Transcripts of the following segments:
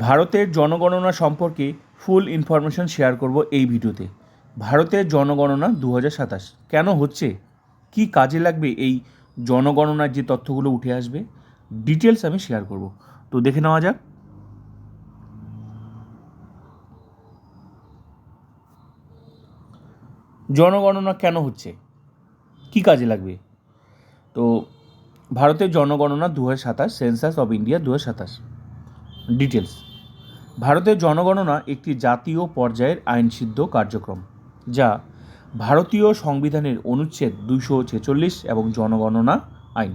ভারতের জনগণনা সম্পর্কে ফুল information share করব এই ভিডিওতে। ভারতের জনগণনা 2027 কেন হচ্ছে, কি কাজে লাগবে এই জনগণনার যে তথ্যগুলো উঠে আসবে, ডিটেলস আমি শেয়ার করব। তো দেখে নেওয়া যাক। জনগণনা কেন হচ্ছে, কি কাজে লাগবে। তো ভারতের জনগণনা 2027, সেন্সাস অফ ইন্ডিয়া 2027 ডিটেলস। ভারতের জনগণনা একটি জাতীয় পর্যায়ের আইনসিদ্ধ কার্যক্রম, যা ভারতীয় সংবিধানের অনুচ্ছেদ 246 এবং জনগণনা আইন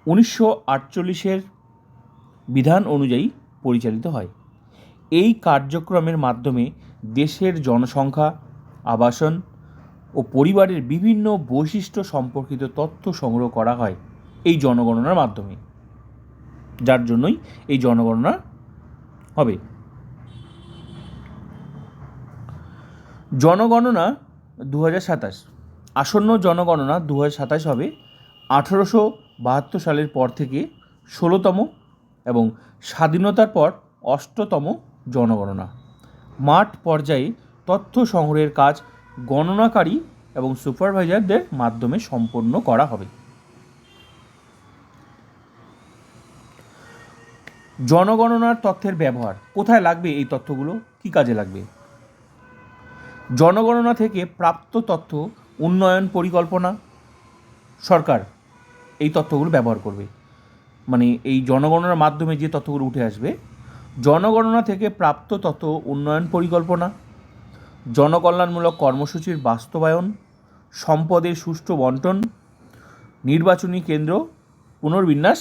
1948 বিধান অনুযায়ী পরিচালিত হয়। এই কার্যক্রমের মাধ্যমে দেশের জনসংখ্যা, আবাসন ও পরিবারের বিভিন্ন বৈশিষ্ট্য সম্পর্কিত তথ্য সংগ্রহ করা হয় এই জনগণনার মাধ্যমে, যার জন্যই এই জনগণনা হবে। জনগণনা 2027, আসন্ন জনগণনা 2027 হবে 1872 সালের পর থেকে 16তম এবং স্বাধীনতার পর 8তম জনগণনা। মাঠ পর্যায়ে তথ্য সংগ্রহের কাজ গণনাকারী এবং সুপারভাইজারদের মাধ্যমে সম্পন্ন করা হবে। জনগণনার তথ্যের ব্যবহার কোথায় লাগবে, এই তথ্যগুলো কী কাজে লাগবে। জনগণনা থেকে প্রাপ্ত তথ্য উন্নয়ন পরিকল্পনা, সরকার এই তথ্যগুলো ব্যবহার করবে। মানে এই জনগণনার মাধ্যমে যে তথ্যগুলো উঠে আসবে, জনগণনা থেকে প্রাপ্ত তথ্য উন্নয়ন পরিকল্পনা, জনকল্যাণমূলক কর্মসূচির বাস্তবায়ন, সম্পদের সুষ্ঠু বন্টন, নির্বাচনী কেন্দ্র পুনর্বিন্যাস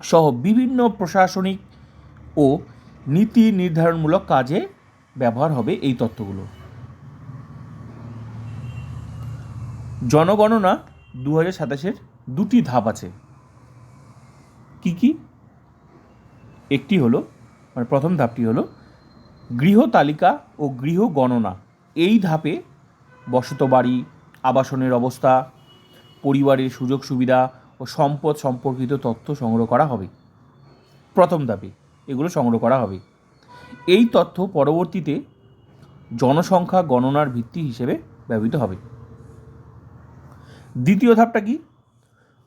সহ বিভিন্ন প্রশাসনিক ও নীতি নির্ধারণমূলক কাজে ব্যবহার হবে এই তথ্যগুলো। জনগণনা 2027 দুটি ধাপ আছে। কি কি? একটি হলো, মানে প্রথম ধাপটি হলো গৃহ তালিকা ও গৃহ গণনা। এই ধাপে বসত বাড়ি, আবাসনের অবস্থা, পরিবারের সুযোগ সুবিধা ও সম্পদ সম্পর্কিত তথ্য সংগ্রহ করা হবে। প্রথম ধাপে এগুলো সংগ্রহ করা হবে। এই তথ্য পরবর্তীতে জনসংখ্যা গণনার ভিত্তি হিসেবে ব্যবহৃত হবে। দ্বিতীয় ধাপটা কি?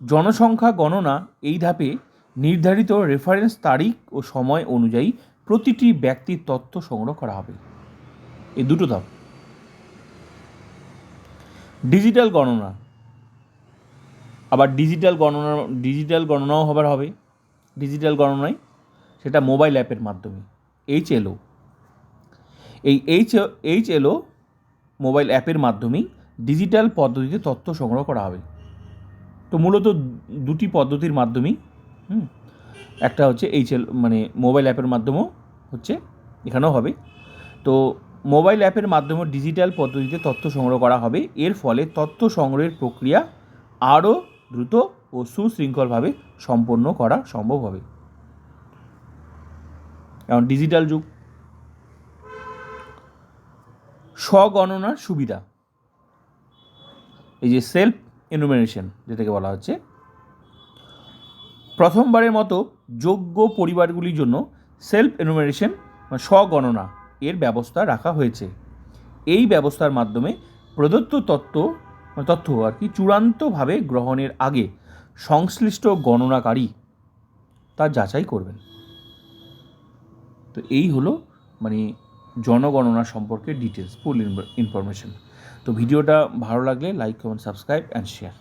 জনসংখ্যা গণনা। এই ধাপে নির্ধারিত রেফারেন্স তারিখ ও সময় অনুযায়ী প্রতিটি ব্যক্তির তথ্য সংগ্রহ করা হবে। এই দুটো ধাপ। ডিজিটাল গণনা, আবার ডিজিটাল গণনাও হবে। ডিজিটাল গণনায় সেটা মোবাইল অ্যাপের মাধ্যমে, HLO। এই HLO মোবাইল অ্যাপের মাধ্যমেই ডিজিটাল পদ্ধতিতে তথ্য সংগ্রহ করা হবে। তো মূলত দুটি পদ্ধতির মাধ্যমেই, একটা হচ্ছে মানে মোবাইল অ্যাপের মাধ্যমেও হচ্ছে, এখানেও হবে। তো মোবাইল অ্যাপের মাধ্যমে ডিজিটাল পদ্ধতিতে তথ্য সংগ্রহ করা হবে। এর ফলে তথ্য সংগ্রহের প্রক্রিয়া আরও দ্রুত ও সুশৃঙ্খলভাবে সম্পন্ন করা সম্ভব হবে। এখন ডিজিটাল যুগ। স্বগণনার সুবিধা, এই যে সেলফ এনুমেরেশন যেটাকে বলা হচ্ছে, প্রথমবারের মতো যোগ্য পরিবারগুলির জন্য সেলফ এনুমেরেশন স্বগণনা এর ব্যবস্থা রাখা হয়েছে। এই ব্যবস্থার মাধ্যমে প্রদত্ত তথ্য চূড়ান্তভাবে গ্রহণের আগে সংশ্লিষ্ট গণনাকারী তা যাচাই করবেন। তো এই হলো মানে জনগণনা সম্পর্কে ডিটেলস, ফুল ইনফরমেশন। তো ভিডিওটা ভালো লাগলে like, comment, subscribe and share.